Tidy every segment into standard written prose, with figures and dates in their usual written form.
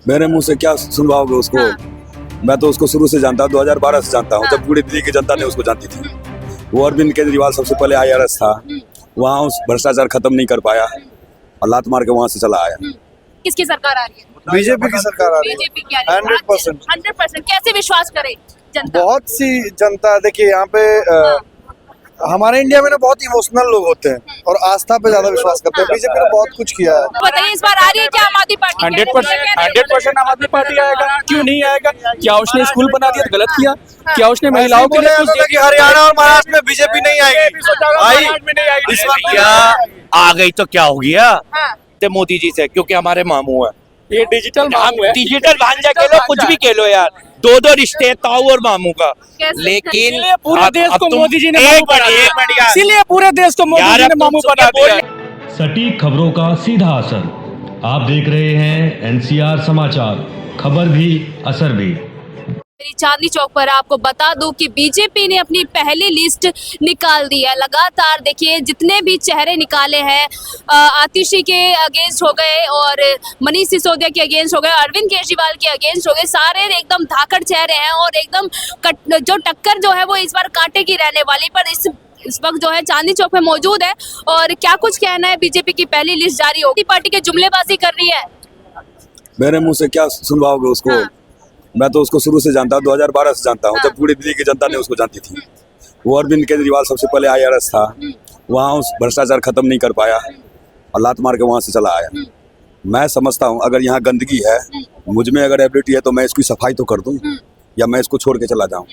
मेरे मुंह से क्या सुनवाओगे उसको। मैं तो उसको शुरू से जानता हूँ, 2012 से जानता हूँ, जब पूरी दिल्ली की जनता ने उसको जानती थी। वो अरविंद केजरीवाल सबसे पहले IRS था, वहाँ उस भ्रष्टाचार खत्म नहीं कर पाया और लात मार के वहाँ से चला आया। किसकी सरकार आ रही है? बीजेपी की सरकार आ रही है। बीजेपी की आ रही है। 100%। कैसे विश्वास करे जनता? बहुत सी जनता, देखिए यहाँ पे हमारे इंडिया में ना बहुत इमोशनल लोग होते हैं और आस्था पे ज्यादा विश्वास करते हैं। बीजेपी ने बहुत कुछ किया है। बताइए इस बार आ रही है क्या आम आदमी पार्टी? 100% आम आदमी पार्टी आएगा। क्यों नहीं आएगा? क्या उसने स्कूल बना दिया तो गलत किया? क्या उसने महिलाओं के लिए कुछ कि हरियाणा और महाराष्ट्र में बीजेपी नहीं आएगी? इस वक्त क्या आ गई तो क्या हो गया? हाँ। ते मोदी जी से, क्योंकि हमारे मामू है। ये डिजिटल मांग है। डिजिटल भांजा के लो, कुछ भी कह लो यार, दो रिश्ते ताऊ और मामू का। कैसे? लेकिन इसीलिए पूरे अब- देश अब को तुम- मोदी जी ने एक मामू मिनट, बना दिया। एक मिनट यार। इसीलिए पूरे देश को मोदी यार, जी अब ने तुम मामू सुन के बना दिया। बोल- सटीक खबरों का सीधा असर। आप देख रहे हैं NCR समाचार, खबर भी असर भी। मेरी चांदनी चौक पर आपको बता दूं कि बीजेपी ने अपनी पहली लिस्ट निकाल दी है। लगातार देखिए जितने भी चेहरे निकाले हैं, आतिशी के अगेंस्ट हो गए और मनीष सिसोदिया के अगेंस्ट हो गए, अरविंद केजरीवाल के अगेंस्ट हो गए, सारे एकदम धाकड़ चेहरे हैं और एकदम जो टक्कर जो है वो इस बार कांटे की रहने वाली। पर इस वक्त जो है चांदनी चौक में मौजूद है और क्या कुछ कहना है? बीजेपी की पहली लिस्ट जारी होगी, पार्टी के जुमलेबाजी कर रही है। मेरे मुंह से क्या सुनवाओगे उसको। हाँ। मैं तो उसको शुरू से जानता हूँ, 2012 से जानता हूँ, जब पूरी दिल्ली की जनता ने उसको जानती थी। वो अरविंद केजरीवाल सबसे पहले IRS था, वहाँ उस भ्रष्टाचार खत्म नहीं कर पाया और लात मार के वहाँ से चला आया। मैं समझता हूँ अगर यहाँ गंदगी है, मुझ में अगर एबिलिटी है तो मैं इसकी सफाई तो कर दूँ या मैं इसको छोड़ के चला जाऊँ।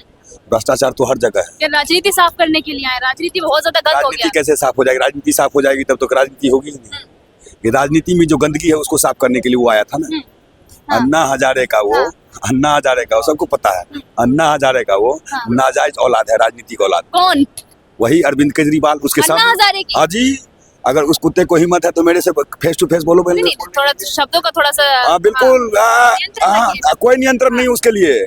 भ्रष्टाचार तो हर जगह है। क्या राजनीति साफ करने के लिए आए? राजनीति बहुत ज्यादा गंद हो राजनीति गया। कैसे साफ हो जाएगी? राजनीति साफ हो जाएगी तब तो राजनीति होगी ही नहीं। ये राजनीति में जो गंदगी है उसको साफ करने के लिए वो आया था ना। हाँ। अन्ना हजारे का वो, अन्ना हजारे का वो सबको पता है। अन्ना हजारे का वो नाजायज औलाद है, राजनीतिक औलाद। कौन? वही अरविंद केजरीवाल, उसके अन्ना सामने। हजारे की? हाँ जी, अगर उस कुत्ते को हिम्मत है तो मेरे से फेस टू फेस बोलो। नहीं, नहीं, थोड़ा शब्दों का थोड़ा सा हाँ बिल्कुल। नियंत्रण रखिए। कोई नियंत्रण नहीं उसके लिए।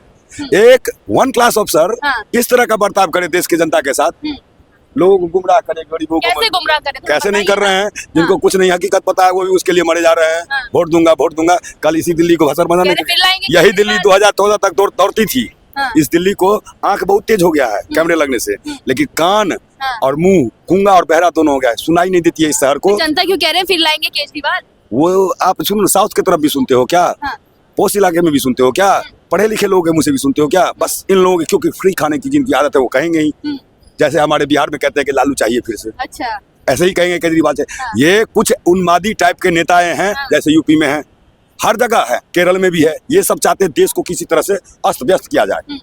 एक 1 क्लास अफसर हाँ। इस तरह का बर्ताव करे देश की जनता के साथ, लोगों को गुमराह करे, गरीबों को कैसे गुमराह करें? कैसे नहीं कर रहे हैं? जिनको कुछ नहीं हकीकत पता है वो भी उसके लिए मरे जा रहे हैं। हाँ। वोट दूंगा। कल इसी दिल्ली को भसर बनाने फिर लाएंगे यही केजरीवाल। दिल्ली 2014 तक दौड़ती थी। हाँ। इस दिल्ली को आंख बहुत तेज हो गया है कैमरे लगने से, लेकिन कान हाँ। और मुंह गूंगा और बहरा दोनों हो गया है। सुनाई नहीं देती है इस शहर को। जनता क्यों कह रहे हैं फिर लाएंगे केजरीवाल? वो आप सुनो, साउथ की तरफ भी सुनते हो क्या? हाँ। पोस्ट इलाके में भी सुनते हो क्या? पढ़े लिखे लोग के मुंह से भी सुनते हो क्या? बस इन लोगों की क्योंकि फ्री खाने की जिनकी आदत है वो कहेंगे ही। जैसे हमारे बिहार में कहते हैं कि लालू चाहिए फिर से, अच्छा। ऐसे ही कहेंगे केजरीवाल से। हाँ। ये कुछ उन्मादी टाइप के नेताएं हैं, जैसे यूपी में है, हर जगह है, केरल में भी है। ये सब चाहते हैं देश को किसी तरह से अस्त व्यस्त किया जाए।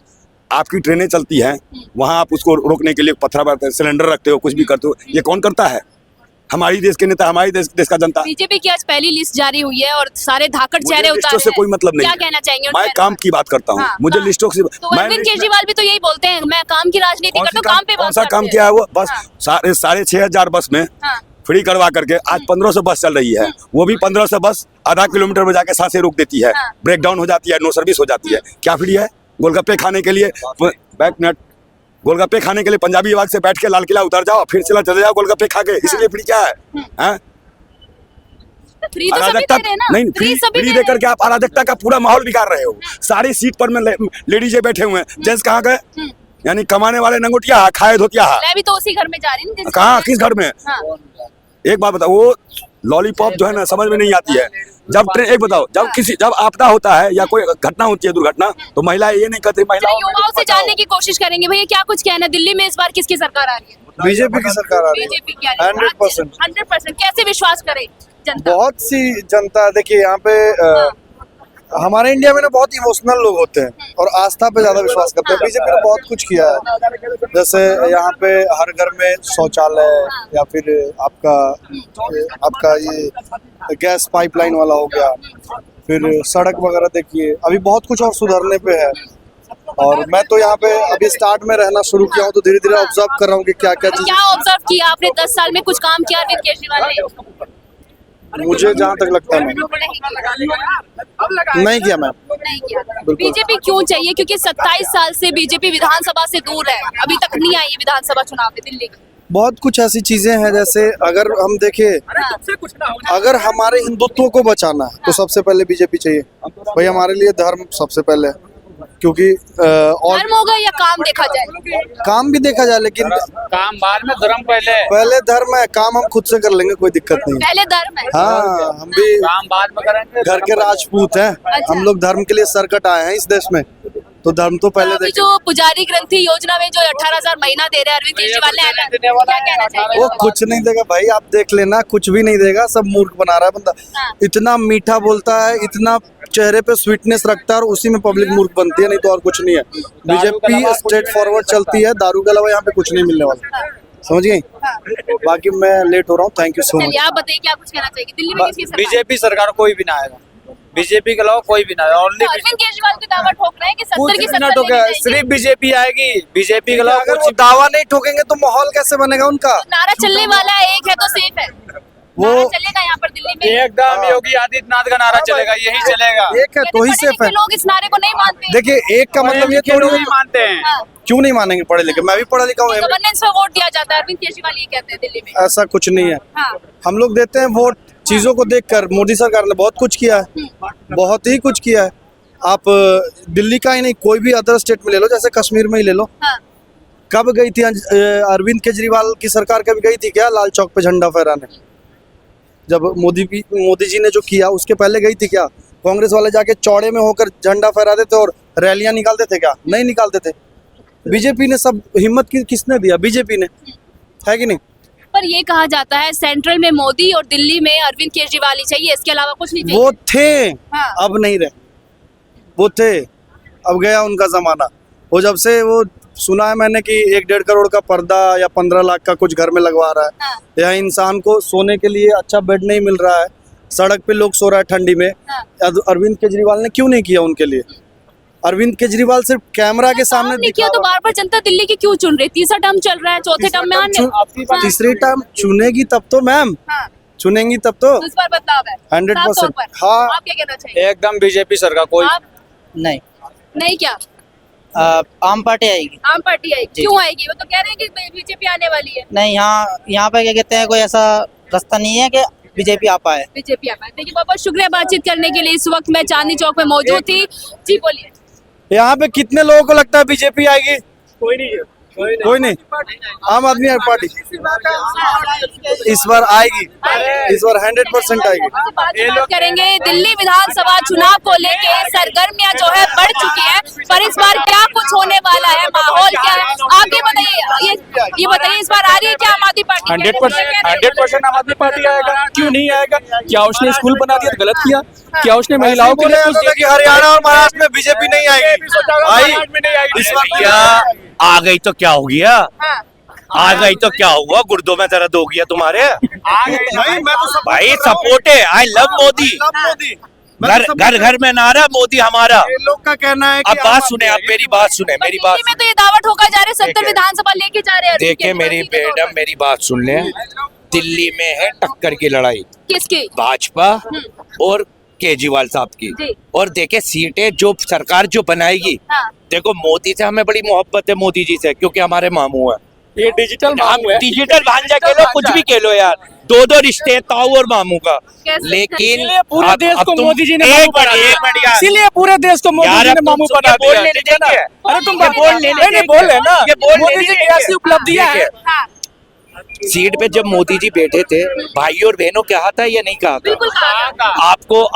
आपकी ट्रेनें चलती हैं, वहां आप उसको रोकने के लिए पत्थर मारते हैं, सिलेंडर रखते हो, कुछ भी करते हो। ये कौन करता है? हमारी देश के नेता, हमारी देश का जनता। बीजेपी की आज पहली लिस्ट जारी हुई है और सारे धाकड़ मुझे चेहरे लिस्टों उतारे से हैं। कोई मतलब नहीं क्या है। कहना चाहेंगे? मैं काम की बात करता हूँ। हाँ, मुझे हाँ। लिस्टों से तो अरविंद केजरीवाल भी तो यही बोलते हैं, मैं काम की राजनीति करता हूँ, काम पे कौन बात सा करते काम हैं। किया है वो? बस हाँ। 6,500 बस में हाँ। फ्री करवा करके आज 1500 बस चल रही है। वो भी 1500 बस आधा किलोमीटर में जाके सांसें रोक देती है, हाँ। ब्रेक डाउन हो जाती है, नो सर्विस हो जाती है। क्या फ्री है? गोलगप्पे खाने के लिए गोलगप्पे खाने के लिए पंजाबी बाग से बैठ के लाल किला उतर जाओ, फिर चले जाओ गोलगप्पे खा के। इसलिए फ्री क्या है? हैं? फ्री तो सभी अराजकता दे रहे हैं ना। नहीं, फ्री सभी दे दे रहे करके आप अराजकता का पूरा माहौल बिगाड़ रहे हो। सारी सीट पर में लेडीजें बैठे हुए हैं, जेंट्स कहाँ गए? यानी कमाने वाले नंगोटिया, खाए धोतिया। मैं भी तो उसी घर में जा रही हूँ जिस- कहाँ, किस घर में? हाँ। एक बात बताओ, वो लॉलीपॉप जो है ना समझ में नहीं आती है। जब ट्रेन, एक बताओ, जब आपदा होता है या कोई घटना होती है, दुर्घटना, तो महिलाएं ये नहीं कहती चलिए, महिलाओं युवाओं से जानने की कोशिश करेंगे भैया क्या कुछ कहना है? दिल्ली में इस बार किसकी सरकार आ रही है? बीजेपी की सरकार आ रही है। बीजेपी की आ रही है। 100%। 100%। कैसे विश्वास करे जनता? बहुत सी जनता, देखिए यहाँ पे हमारे इंडिया में ना बहुत इमोशनल लोग होते हैं और आस्था पे ज्यादा विश्वास करते हैं। बीजेपी ने बहुत कुछ किया है, जैसे यहाँ पे हर घर में शौचालय या फिर आपका ये गैस पाइपलाइन वाला हो गया, फिर सड़क वगैरह। देखिए अभी बहुत कुछ और सुधरने पे है और मैं तो यहाँ पे अभी स्टार्ट में रहना शुरू किया हूँ, तो धीरे धीरे ऑब्जर्व कर रहा हूँ कि क्या क्या चीज। क्या ऑब्जर्व किया आपने? 10 साल में कुछ काम किया अरविंद केजरीवाल ने? मुझे जहाँ तक लगता है नहीं किया मैम। नहीं किया। बीजेपी क्यों चाहिए? क्योंकि 27 साल से बीजेपी विधानसभा से दूर है, अभी तक नहीं आई है विधानसभा चुनाव में दिल्ली की। बहुत कुछ ऐसी चीजें हैं, जैसे अगर हम देखें, अगर हमारे हिंदुत्व को बचाना है तो सबसे पहले बीजेपी चाहिए भाई। हमारे लिए धर्म सबसे पहले है, क्योंकि और धर्म होगा या काम देखा जाए? काम भी देखा जाए, लेकिन काम बाद में, धर्म पहले। पहले धर्म है, काम हम खुद से कर लेंगे, कोई दिक्कत नहीं। पहले धर्म है। हाँ, हम भी काम बाद में करेंगे। घर के राजपूत हैं, अच्छा। हम लोग धर्म के लिए सर कटाए हैं इस देश में, तो धर्म तो पहले अभी देखें। जो पुजारी ग्रंथी योजना में जो 18,000 महीना दे रहे हैं अरविंद केजरीवाल ने, क्या कहना चाहिए? वो कुछ नहीं देगा भाई, आप देख लेना, कुछ भी नहीं देगा, सब मूर्ख बना रहा है बंदा। हाँ। इतना मीठा बोलता है, इतना चेहरे पे स्वीटनेस रखता है, और उसी में पब्लिक मूर्ख बनती है, नहीं तो और कुछ नहीं है। बीजेपी स्ट्रेट फॉरवर्ड चलती है, दारू के अलावा यहाँ पे कुछ नहीं मिलने वाला, समझ गई? बाकी मैं लेट हो रहा हूँ, थैंक यू सो चलिए मच। आप बताइए क्या कुछ कहना चाहिए? दिल्ली में किसकी सरकार? बीजेपी सरकार कोई भी ना आएगा, बीजेपी के अलावा कोई भी ना आएगा। तो अरविंद केजरीवाल की दावा ठोक रहे हैं कि 70 की सरकार तो लेके क्या, जाएंगे। सिर्फ बीजेपी आएगी, बीजेपी के अलावा अगर वो कुछ दावा नहीं ठोकेंगे तो माहौल कैसे बनेगा उनका? नारा चलने वाला है, एक है तो सेफ है। वो नारा चलेगा यहाँ पर दिल्ली में। एकदम योगी आदित्यनाथ का नारा चलेगा, यही चलेगा। एक है तो ही सेफ है। लोग इस नारे को नहीं मानते। देखिए, एक का मतलब ये थोड़ी नहीं मानते हैं। हाँ, क्यों नहीं मानेंगे पढ़े लिखे? मैं भी पढ़ा लिखा हूँ, गवर्नेंस पे वोट दिया जाता है, अरविंद केजरीवाल ये कहते हैं दिल्ली में। ऐसा कुछ नहीं है। हाँ, हम लोग देते हैं वोट चीजों को देखकर। मोदी सरकार ने बहुत कुछ किया है, बहुत ही कुछ किया है। आप दिल्ली का ही नहीं, कोई भी अदर स्टेट में ले लो, जैसे कश्मीर में ही ले लो। हाँ, कब गई थी अरविंद केजरीवाल की सरकार? कभी गई थी क्या लाल चौक पे झंडा फहराने? जब मोदी जी ने जो किया उसके पहले गई थी क्या? कांग्रेस वाले जाके चौड़े में होकर झंडा फहराते थे और रैलियां निकालते थे क्या? नहीं निकालते थे। बीजेपी ने सब हिम्मत किसने दिया? बीजेपी ने, है कि नहीं? पर ये कहा जाता है सेंट्रल में मोदी और दिल्ली में अरविंद केजरीवाल ही चाहिए, इसके अलावा कुछ नहीं चाहिए। वो थे, हाँ। अब नहीं रहे। वो थे, अब गया उनका जमाना। वो जब से वो सुना है मैंने कि 1-1.5 करोड़ का पर्दा या 15 लाख का कुछ घर में लगवा रहा है, हाँ। या इंसान को सोने के लिए अच्छा बेड नहीं मिल रहा है, सड़क पे लोग सो रहा है ठंडी में। हाँ। अरविंद केजरीवाल ने क्यों नहीं किया उनके लिए? अरविंद केजरीवाल सिर्फ कैमरा के सामने काम नहीं किया तो बार बार जनता दिल्ली की क्यों चुन रही? तीसरा टर्म चल रहा है, चौथे टर्म में आने। हाँ। तीसरी टर्म चुनेगी तब तो मैम, हाँ, चुनेंगी तब तो। तो इस बार बदलाव है 100%। साफ तौर पर। हाँ। आप क्या कहना चाहिए? एकदम बीजेपी सरकार कोई आप नहीं, नहीं क्या? आम पार्टी आएगी। आम पार्टी आएगी? क्यों आएगी? वो तो कह रहे हैं कि बीजेपी आने वाली है। नहीं, यहाँ पे क्या कहते हैं, कोई ऐसा रास्ता नहीं है कि बीजेपी आ पाए। बीजेपी आ पाए। देखिए, बहुत बहुत शुक्रिया बातचीत करने के लिए। इस वक्त मैं चांदनी चौक में मौजूद थी। जी बोलिए। यहाँ पे कितने लोगों को लगता है बीजेपी आएगी? कोई नहीं। आम आदमी पार्टी इस बार आएगी, इस बार 100% आएगी। बात करेंगे दिल्ली विधानसभा चुनाव को लेके सरगर्मियां जो है बढ़ चुकी है, पर इस बार क्या कुछ होने वाला है, माहौल क्या है, आप ये बताइए। ये बताइए, इस बार आ रही है क्या आम आदमी पार्टी? 100% आम आदमी पार्टी आएगा। क्यों नहीं आएगा? क्या उसने स्कूल बना दिया तो गलत किया? क्या उसने महिलाओं के लिए कुछ कि हरियाणा और महाराष्ट्र में बीजेपी नहीं आएगी? इस बार क्या आ गई तो क्या हो गया? हाँ, आ गई तो क्या हुआ? गुर्दों में दर्द हो गया तुम्हारे? नहीं, मैं तो भाई सपोर्ट है, आई लव मोदी। मोदी। घर घर में नारा मोदी हमारा। ये लोग का कहना है कि अब बात सुने, आप मेरी बात सुने, मेरी बात दिल्ली में तो ये दावा ठोका जा रहा है 70 विधानसभा लेके जा रहे हैं। देखिए मेरी मैडम, मेरी बात सुन ले। दिल्ली में है टक्कर की लड़ाई, किसकी? भाजपा और केजरीवाल साहब जी। की। और देखे सीटें जो सरकार जो बनाएगी, हाँ, देखो मोदी से हमें बड़ी मोहब्बत है, मोदी जी से, क्योंकि हमारे मामू है। ये डिजिटल हम मामू है। डिजिटल भांजा के लो, कुछ भी कह लो यार, 2-2 रिश्ते ताऊ और मामू का। कैसे? लेकिन इसीलिए पूरे अब- देश अब को तुम- मोदी जी ने एक मामू मिनट, बना एक दिया। मिनट यार। इसीलिए पूरे देश को मोदी यार, जी अब ने तुम मामू सुन के बना बोल दिया। लेने ठीक है ना? देंगे। अरे तुम ये बोल लेने नहीं देंगे। बोल लेना। ये बोल मोदी लेने जी की देंगे। ऐसी उपलब्धियां हैं। हाँ, सीट पे जब मोदी जी बैठे थे, भाई और बहनों कहा था या नहीं कहा बिल्कुल था? कहा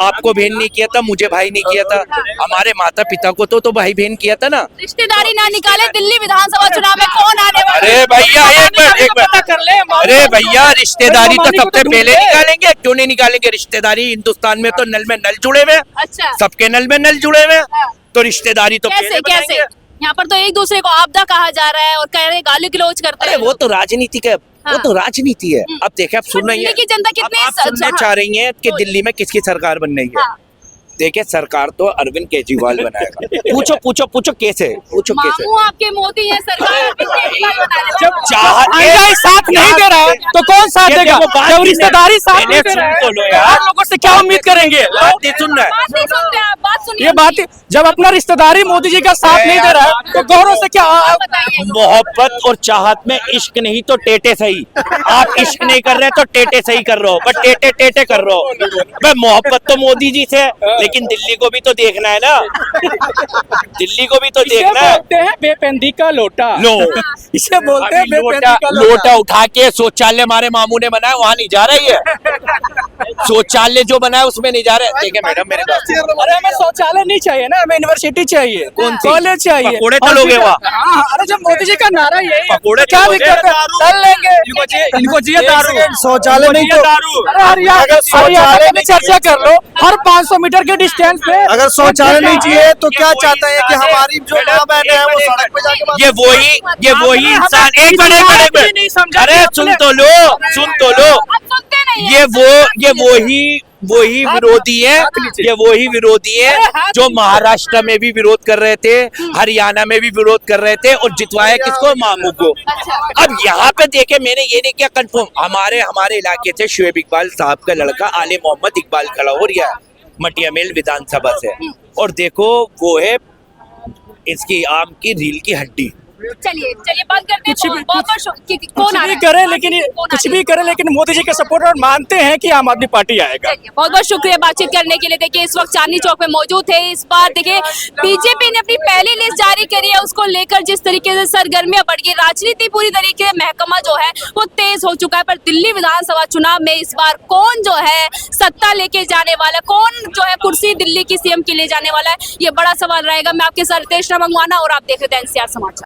आपको बहन नहीं किया था, मुझे भाई नहीं किया था, हमारे माता पिता को तो भाई बहन किया था ना। रिश्तेदारी ना निकाले, दिल्ली विधानसभा चुनाव में कौन आने वाला है? अरे भैया एक मिनट। पता कर ले। अरे भैया, रिश्तेदारी तो मानी को सबसे तो पहले ढूंढे। निकालेंगे। क्यों नहीं निकालेंगे? रिश्तेदारी हिंदुस्तान में तो नल में नल जुड़े हुए हैं। अच्छा, सबके नल में नल जुड़े हुए हैं, हाँ। तो रिश्तेदारी तो कैसे पहले कैसे? बनाएंगे। यहाँ पर तो एक दूसरे को आपदा कहा जा रहा है और कह रहे हैं गाली गलौज करते अरे हैं। वो तो राजनीति है, वो हाँ। तो राजनीति है। अब देखे, आप सुन रही दिल्ली हैं, की जनता अब कितनी आप सुनने हाँ। चाह रही हैं कि तो- दिल्ली में किसकी सरकार बन रही है। हाँ, देखिए सरकार तो अरविंद केजरीवाल बनाएगा। पूछो पूछो पूछो कैसे, पूछो कैसे। मामू आपके मोदी है, सरकार अरविंद केजरीवाल बना रहे हैं। जब चाहते ही साथ नहीं दे रहा है तो कौन साथ ये देगा? देखो, बात जब सुने। रिश्तेदारी साथ पहले नहीं दे रहा सुन है तो लो यार। आप लोगों से क्या उम्मीद करेंगे? बात नहीं सुन रहा है। बात नहीं सुनते आप, बात सुनिए ये बात उनकी। जब अपना रिश्तेदारी मोदी जी का साथ नहीं दे रहा है तो गौरव से क्या? आप बताइए। मोहब्बत और चाहत में इश्क नहीं तो टेटे सही। आप इश्क नहीं कर रहे तो टेटे सही कर रहे हो, बट टेटे टेटे कर रहे हो। भाई मोहब्बत तो मोदी जी से, लेकिन दिल्ली को भी तो देखना है ना। दिल्ली को भी तो इसे देखना है। बोलते हैं बेपेंदी का लोटा। लो इसे बोलते हैं अभी बेपेंदी लोटा का लोटा उठा के शौचालय हमारे मामू ने बनाया, वहां नहीं जा रही है। शौचालय जो बनाया उसमें नहीं जा रहे। देखिए मैडम मेरे पास अरे हमें शौचालय नहीं चाहिए ना, हमें यूनिवर्सिटी चाहिए, कौन सी? कॉलेज चाहिए, पकोड़े तलोगे वहाँ? हाँ, अरे जब मोदी जी का नारा यही है, पकोड़े क्या तलोगे? दिक्कत है? तल लेंगे। इनको चाहिए दारू। शौचालय नहीं तो अरे हरियाणा में चर्चा कर लो, हर 500 मीटर के डिस्टेंस पे अगर शौचालय नहीं चाहिए तो क्या चाहते हैं कि हमारी जो माँ बहनें हैं वो सड़क पे जाके बात ये वही इंसान। एक मिनट अरे सुन तो लो, सुन तो लो। आप सुनते नहीं हैं। ये वही विरोधी है, ये वही विरोधी है जो महाराष्ट्र में भी विरोध कर रहे थे, हरियाणा में भी विरोध कर रहे थे और जितवाया किसको? मामू को। अब यहाँ पे देखे मैंने ये नहीं किया कंफर्म, हमारे इलाके से शुएब इकबाल साहब का लड़का आले मोहम्मद इकबाल खड़ा हो रहा है मटिया मेल विधानसभा से, और देखो वो है इसकी आम की रील की हड्डी। चलिए चलिए बात करते हैं। कुछ भी- बहुत कौन आ रहा भी है? करे लेकिन कौन आ कुछ रहा भी है? करे लेकिन मोदी जी के सपोर्टर मानते हैं कि आम आदमी पार्टी आएगा। चलिए बहुत बहुत शुक्रिया बातचीत करने के लिए। देखिए इस वक्त चांदनी चौक में मौजूद थे। इस बार देखिए बीजेपी ने अपनी पहली लिस्ट जारी करी है, उसको लेकर जिस तरीके से सरगर्मियां बढ़ गई, राजनीति पूरी तरीके से महकमा जो है वो तेज हो चुका है। पर दिल्ली विधानसभा चुनाव में इस बार कौन जो है सत्ता लेके जाने वाला, कौन जो है कुर्सी दिल्ली की सीएम के लिए जाने वाला है, ये बड़ा सवाल रहेगा। मैं आपके साथ रितेश मंगवाना और आप देख रहे थे NCR समाचार।